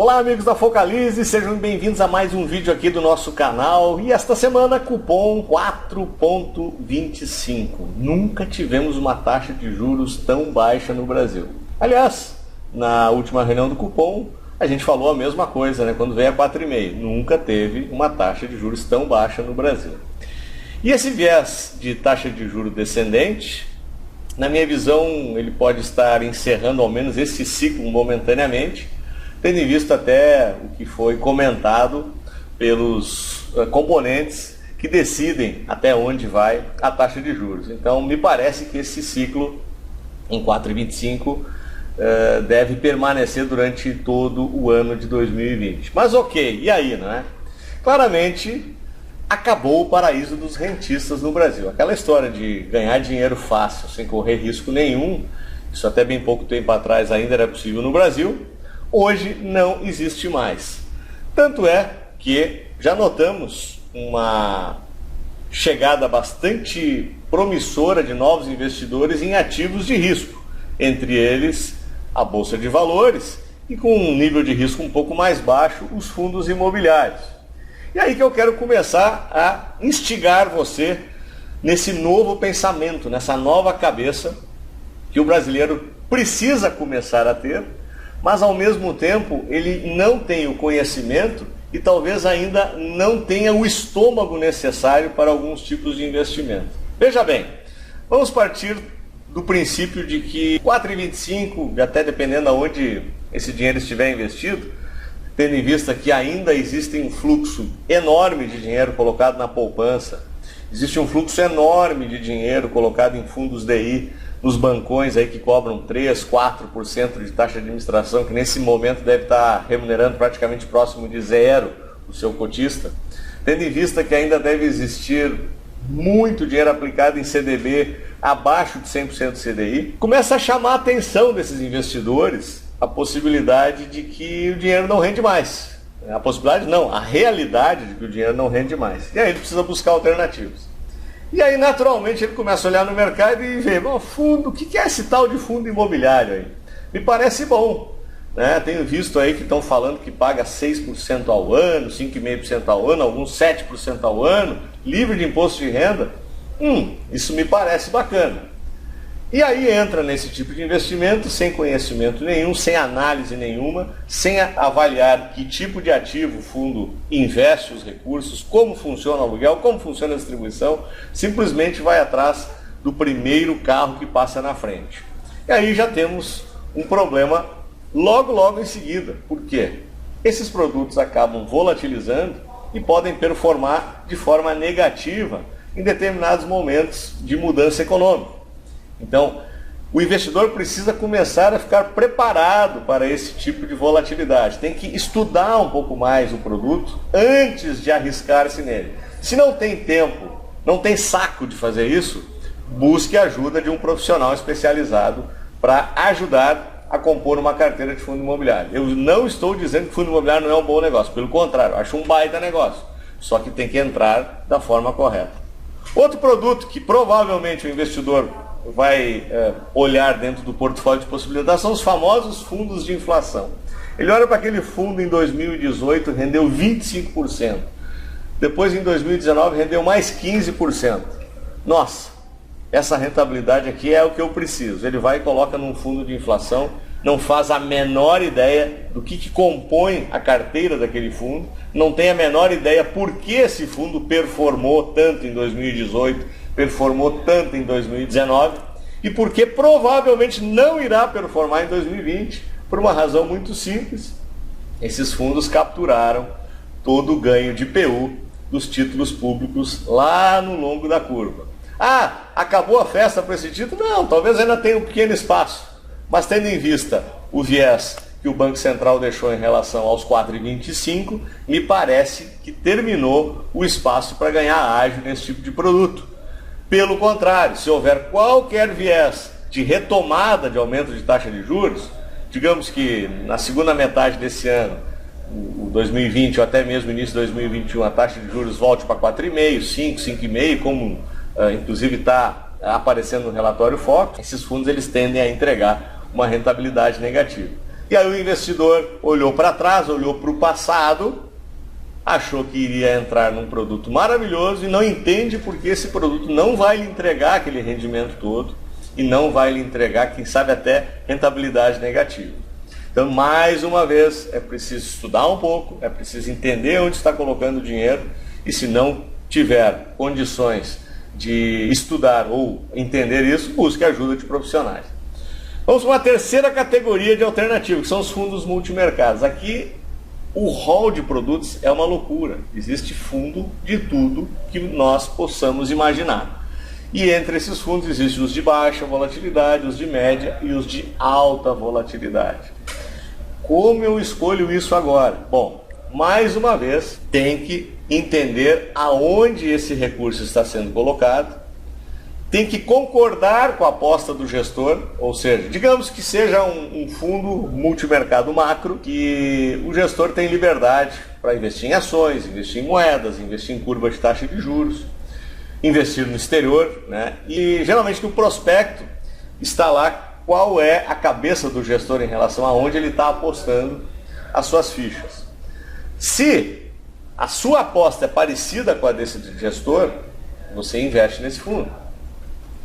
Olá amigos da Focalize, sejam bem-vindos a mais um vídeo aqui do nosso canal. E esta semana cupom 4,25. Nunca tivemos uma taxa de juros tão baixa no Brasil. Aliás, na última reunião do cupom a gente falou a mesma coisa, né? Quando veio a 4,5. Nunca teve uma taxa de juros tão baixa no Brasil. E esse viés de taxa de juros descendente, na minha visão, ele pode estar encerrando ao menos esse ciclo momentaneamente, tendo em vista até o que foi comentado pelos componentes que decidem até onde vai a taxa de juros. Então, me parece que esse ciclo em 4,25 deve permanecer durante todo o ano de 2020. Mas ok, e aí, não é? Claramente, acabou o paraíso dos rentistas no Brasil. Aquela história de ganhar dinheiro fácil, sem correr risco nenhum, isso até bem pouco tempo atrás ainda era possível no Brasil, hoje não existe mais. Tanto é que já notamos uma chegada bastante promissora de novos investidores em ativos de risco, entre eles a Bolsa de Valores e, com um nível de risco um pouco mais baixo, os fundos imobiliários. E aí que eu quero começar a instigar você nesse novo pensamento, nessa nova cabeça que o brasileiro precisa começar a ter, mas ao mesmo tempo ele não tem o conhecimento e talvez ainda não tenha o estômago necessário para alguns tipos de investimento. Veja bem, vamos partir do princípio de que 4,25, até dependendo aonde esse dinheiro estiver investido, tendo em vista que ainda existe um fluxo enorme de dinheiro colocado na poupança, existe um fluxo enorme de dinheiro colocado em fundos DI, nos bancões aí que cobram 3%, 4% de taxa de administração, que nesse momento deve estar remunerando praticamente próximo de zero o seu cotista, tendo em vista que ainda deve existir muito dinheiro aplicado em CDB abaixo de 100% do CDI, começa a chamar a atenção desses investidores a possibilidade de que o dinheiro não rende mais. A possibilidade não, a realidade de que o dinheiro não rende mais. E aí ele precisa buscar alternativas. E aí, naturalmente, ele começa a olhar no mercado e ver, bom, fundo, o que é esse tal de fundo imobiliário aí? Me parece bom, né? Tenho visto aí que estão falando que paga 6% ao ano, 5,5% ao ano, alguns 7% ao ano, livre de imposto de renda. Isso me parece bacana. E aí entra nesse tipo de investimento sem conhecimento nenhum, sem análise nenhuma, sem avaliar que tipo de ativo o fundo investe os recursos, como funciona o aluguel, como funciona a distribuição, simplesmente vai atrás do primeiro carro que passa na frente. E aí já temos um problema logo em seguida. Por quê? Esses produtos acabam volatilizando e podem performar de forma negativa em determinados momentos de mudança econômica. Então, o investidor precisa começar a ficar preparado para esse tipo de volatilidade. Tem que estudar um pouco mais o produto antes de arriscar-se nele. Se não tem tempo, não tem saco de fazer isso, busque a ajuda de um profissional especializado para ajudar a compor uma carteira de fundo imobiliário. Eu não estou dizendo que fundo imobiliário não é um bom negócio, pelo contrário, acho um baita negócio. Só que tem que entrar da forma correta. Outro produto que provavelmente o investidor vai olhar dentro do portfólio de possibilidades são os famosos fundos de inflação. Ele olha para aquele fundo em 2018, rendeu 25%. Depois em 2019 rendeu mais 15%. Nossa, essa rentabilidade aqui é o que eu preciso. Ele vai e coloca num fundo de inflação, não faz a menor ideia do que compõe a carteira daquele fundo, não tem a menor ideia por que esse fundo performou tanto em 2018, performou tanto em 2019 e porque provavelmente não irá performar em 2020, por uma razão muito simples: esses fundos capturaram todo o ganho de PU dos títulos públicos lá no longo da curva. Acabou a festa para esse título? Não, talvez ainda tenha um pequeno espaço, mas tendo em vista o viés que o Banco Central deixou em relação aos 4,25, me parece que terminou o espaço para ganhar ágio nesse tipo de produto. Pelo contrário, se houver qualquer viés de retomada de aumento de taxa de juros, digamos que na segunda metade desse ano, o 2020 ou até mesmo início de 2021, a taxa de juros volte para 4,5%, 5%, 5,5%, como inclusive está aparecendo no relatório Foco, esses fundos eles tendem a entregar uma rentabilidade negativa. E aí o investidor olhou para trás, olhou para o passado, achou que iria entrar num produto maravilhoso e não entende porque esse produto não vai lhe entregar aquele rendimento todo e não vai lhe entregar, quem sabe até, rentabilidade negativa. Então, mais uma vez, é preciso estudar um pouco, é preciso entender onde está colocando o dinheiro e se não tiver condições de estudar ou entender isso, busque ajuda de profissionais. Vamos para uma terceira categoria de alternativa, que são os fundos multimercados. Aqui o rol de produtos é uma loucura. Existe fundo de tudo que nós possamos imaginar. E entre esses fundos existem os de baixa volatilidade, os de média e os de alta volatilidade. Como eu escolho isso agora? Bom, mais uma vez, tem que entender aonde esse recurso está sendo colocado, tem que concordar com a aposta do gestor, ou seja, digamos que seja um fundo multimercado macro, que o gestor tem liberdade para investir em ações, investir em moedas, investir em curva de taxa de juros, investir no exterior, né? E geralmente no prospecto está lá qual é a cabeça do gestor em relação a onde ele está apostando as suas fichas. Se a sua aposta é parecida com a desse gestor, você investe nesse fundo.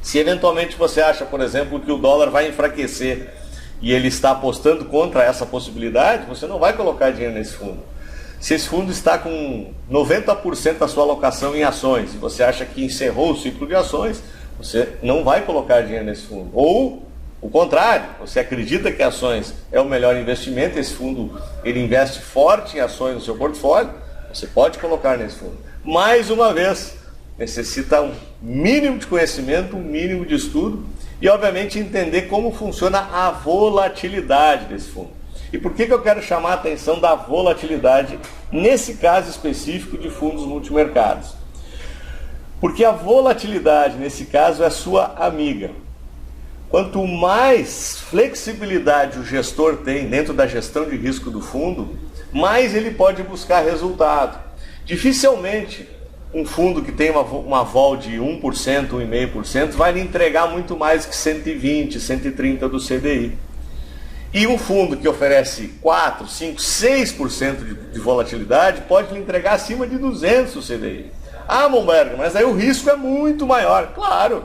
Se eventualmente você acha, por exemplo, que o dólar vai enfraquecer e ele está apostando contra essa possibilidade, você não vai colocar dinheiro nesse fundo. Se esse fundo está com 90% da sua alocação em ações e você acha que encerrou o ciclo de ações, você não vai colocar dinheiro nesse fundo. Ou o contrário, você acredita que ações é o melhor investimento, esse fundo ele investe forte em ações no seu portfólio, você pode colocar nesse fundo. Mais uma vez, necessita um mínimo de conhecimento, um mínimo de estudo e, obviamente, entender como funciona a volatilidade desse fundo. E por que eu quero chamar a atenção da volatilidade nesse caso específico de fundos multimercados? Porque a volatilidade, nesse caso, é sua amiga. Quanto mais flexibilidade o gestor tem dentro da gestão de risco do fundo, mais ele pode buscar resultado. Dificilmente um fundo que tem uma vol de 1%, 1,5% vai lhe entregar muito mais que 120, 130 do CDI. E um fundo que oferece 4, 5, 6% de volatilidade pode lhe entregar acima de 200 do CDI. Ah, Momberg, mas aí o risco é muito maior. Claro,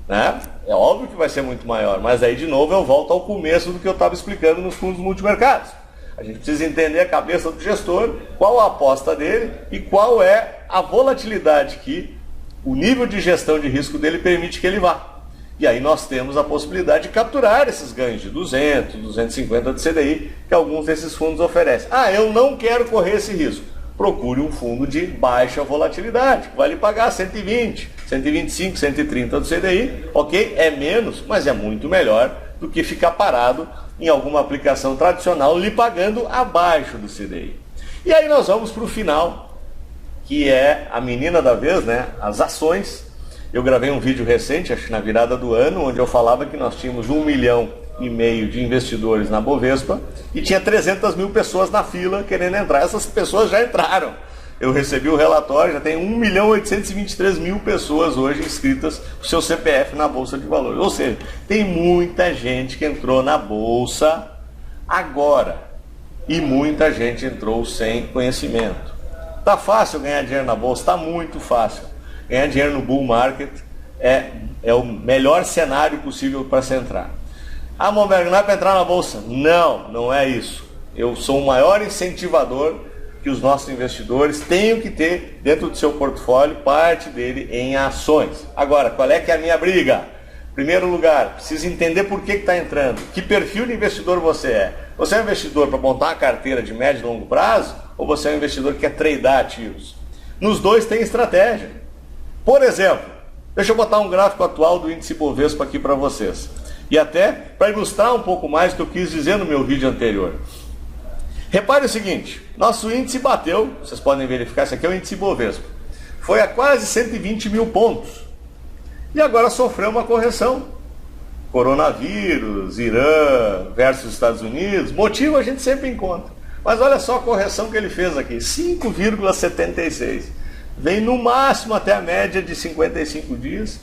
né? É óbvio que vai ser muito maior, mas aí de novo eu volto ao começo do que eu estava explicando nos fundos multimercados. A gente precisa entender a cabeça do gestor, qual a aposta dele e qual é a volatilidade que o nível de gestão de risco dele permite que ele vá. E aí nós temos a possibilidade de capturar esses ganhos de 200, 250 de CDI que alguns desses fundos oferecem. Ah, eu não quero correr esse risco. Procure um fundo de baixa volatilidade, que vai lhe pagar 120, 125, 130 do CDI. Ok, é menos, mas é muito melhor do que ficar parado em alguma aplicação tradicional lhe pagando abaixo do CDI. E aí nós vamos para o final, que é a menina da vez, né? As ações. Eu gravei um vídeo recente, acho que na virada do ano, onde eu falava que nós tínhamos 1,5 milhão de investidores na Bovespa e tinha 300 mil pessoas na fila querendo entrar. Essas pessoas já entraram. Eu recebi o relatório, já tem 1.823.000 pessoas hoje inscritas com seu CPF na Bolsa de Valores. Ou seja, tem muita gente que entrou na Bolsa agora e muita gente entrou sem conhecimento. Tá fácil ganhar dinheiro na Bolsa? Tá muito fácil. Ganhar dinheiro no bull market é o melhor cenário possível para se entrar. Ah, Momberg, não é para entrar na Bolsa? Não, não é isso. Eu sou o maior incentivador que os nossos investidores tenham que ter dentro do seu portfólio, parte dele em ações. Agora, qual é que é a minha briga? Primeiro lugar, precisa entender por que está entrando. Que perfil de investidor você é? Você é um investidor para montar uma carteira de médio e longo prazo? Ou você é um investidor que quer tradear ativos? Nos dois tem estratégia. Por exemplo, deixa eu botar um gráfico atual do índice Bovespa aqui para vocês. E até para ilustrar um pouco mais o que eu quis dizer no meu vídeo anterior. Repare o seguinte, nosso índice bateu, vocês podem verificar, esse aqui é o índice Bovespa. Foi a quase 120 mil pontos. E agora sofreu uma correção. Coronavírus, Irã versus Estados Unidos, motivo a gente sempre encontra. Mas olha só a correção que ele fez aqui, 5,76. Vem no máximo até a média de 55 dias.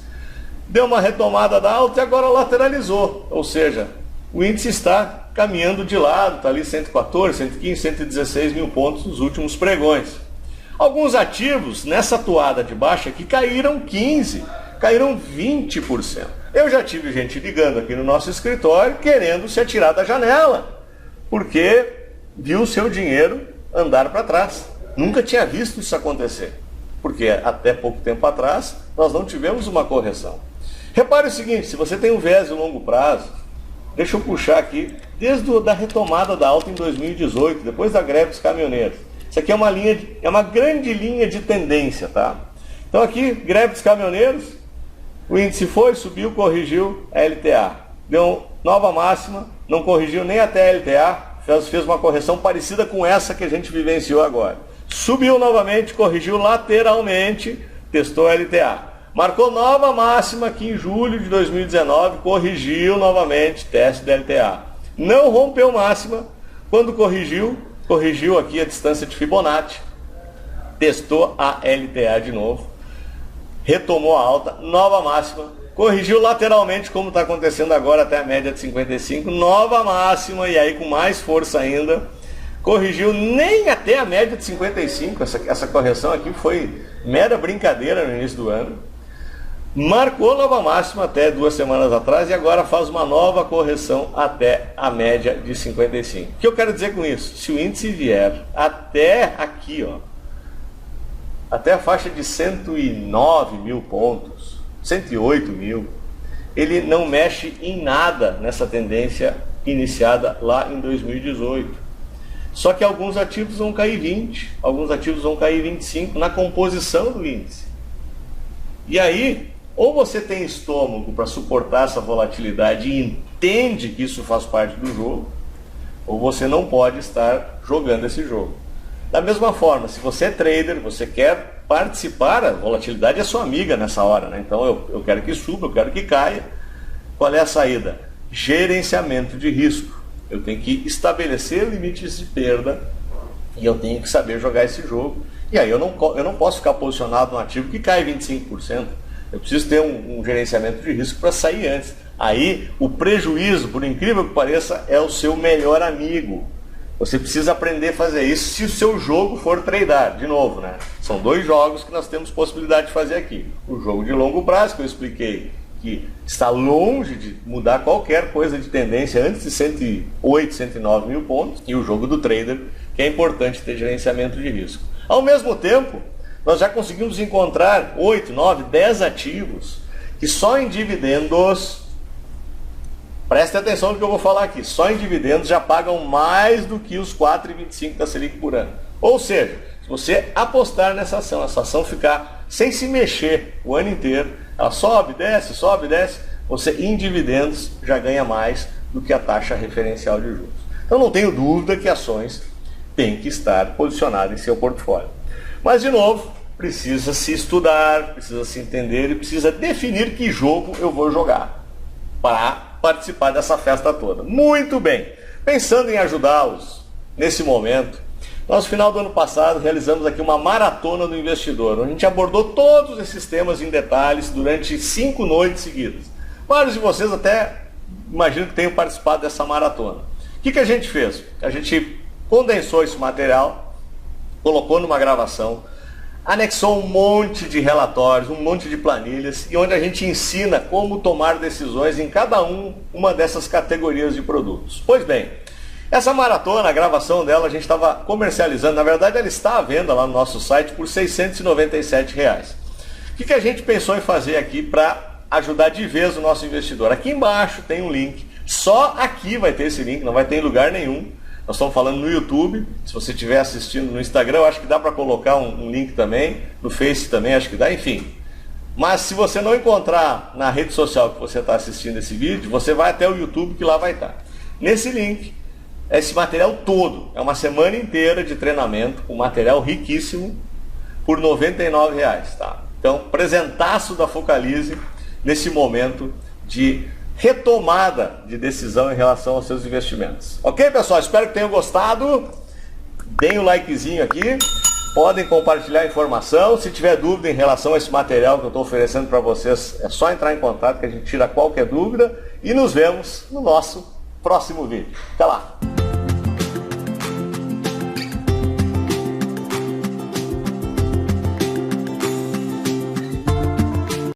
Deu uma retomada da alta e agora lateralizou. Ou seja, o índice está caminhando de lado, está ali 114, 115, 116 mil pontos nos últimos pregões. Alguns ativos nessa toada de baixa aqui caíram 15%, caíram 20%. Eu já tive gente ligando aqui no nosso escritório querendo se atirar da janela, porque viu o seu dinheiro andar para trás. Nunca tinha visto isso acontecer, porque até pouco tempo atrás nós não tivemos uma correção. Repare o seguinte, se você tem um viés de longo prazo, deixa eu puxar aqui, desde a retomada da alta em 2018, depois da greve dos caminhoneiros. Isso aqui é uma grande linha de tendência, tá? Então aqui, greve dos caminhoneiros, o índice foi, subiu, corrigiu a LTA. Deu nova máxima, não corrigiu nem até a LTA, fez uma correção parecida com essa que a gente vivenciou agora. Subiu novamente, corrigiu lateralmente, testou a LTA. Marcou nova máxima aqui em julho de 2019, corrigiu novamente, teste da LTA. Não rompeu máxima, quando corrigiu aqui a distância de Fibonacci, testou a LTA de novo, retomou a alta, nova máxima, corrigiu lateralmente, como está acontecendo agora até a média de 55, nova máxima, e aí com mais força ainda, corrigiu nem até a média de 55, essa correção aqui foi mera brincadeira no início do ano, marcou nova máxima até 2 semanas atrás e agora faz uma nova correção até a média de 55. O que eu quero dizer com isso? Se o índice vier até aqui, ó, até a faixa de 109 mil pontos, 108 mil, ele não mexe em nada nessa tendência iniciada lá em 2018. Só que alguns ativos vão cair 20, alguns ativos vão cair 25 na composição do índice. E aí, ou você tem estômago para suportar essa volatilidade e entende que isso faz parte do jogo, ou você não pode estar jogando esse jogo. Da mesma forma, se você é trader, você quer participar, a volatilidade é sua amiga nessa hora, né? Então eu quero que suba, eu quero que caia. Qual é a saída? Gerenciamento de risco. Eu tenho que estabelecer limites de perda e eu tenho que saber jogar esse jogo. E aí eu não posso ficar posicionado no ativo que cai 25%. Eu preciso ter um gerenciamento de risco para sair antes. Aí o prejuízo, por incrível que pareça, é o seu melhor amigo. Você precisa aprender a fazer isso se o seu jogo for tradar. De novo, né? São 2 jogos que nós temos possibilidade de fazer aqui. O jogo de longo prazo, que eu expliquei, que está longe de mudar qualquer coisa de tendência antes de 108, 109 mil pontos. E o jogo do trader, que é importante ter gerenciamento de risco. Ao mesmo tempo, nós já conseguimos encontrar 8, 9, 10 ativos que só em dividendos, preste atenção no que eu vou falar aqui, só em dividendos já pagam mais do que os 4,25 da Selic por ano. Ou seja, se você apostar nessa ação, essa ação ficar sem se mexer o ano inteiro, ela sobe, desce, você em dividendos já ganha mais do que a taxa referencial de juros. Então não tenho dúvida que ações têm que estar posicionadas em seu portfólio. Mas, de novo, precisa se estudar, precisa se entender e precisa definir que jogo eu vou jogar para participar dessa festa toda. Muito bem! Pensando em ajudá-los nesse momento, nós, no final do ano passado, realizamos aqui uma maratona do investidor, onde a gente abordou todos esses temas em detalhes durante 5 noites seguidas. Vários de vocês até imagino que tenham participado dessa maratona. O que a gente fez? A gente condensou esse material, colocou numa gravação, anexou um monte de relatórios, um monte de planilhas, e onde a gente ensina como tomar decisões em cada uma dessas categorias de produtos. Pois bem, essa maratona, a gravação dela, a gente estava comercializando, na verdade ela está à venda lá no nosso site por R$ 697. O que a gente pensou em fazer aqui para ajudar de vez o nosso investidor? Aqui embaixo tem um link, só aqui vai ter esse link, não vai ter em lugar nenhum. Nós estamos falando no YouTube, se você estiver assistindo no Instagram, eu acho que dá para colocar um link também, no Face também, acho que dá, enfim. Mas se você não encontrar na rede social que você está assistindo esse vídeo, você vai até o YouTube que lá vai estar. Nesse link, esse material todo, é uma semana inteira de treinamento, um material riquíssimo, por R$ 99, tá? Então, presentaço da Focalize nesse momento de retomada de decisão em relação aos seus investimentos. Ok, pessoal? Espero que tenham gostado. Deem o likezinho aqui. Podem compartilhar a informação. Se tiver dúvida em relação a esse material que eu estou oferecendo para vocês, é só entrar em contato que a gente tira qualquer dúvida. E nos vemos no nosso próximo vídeo. Até lá!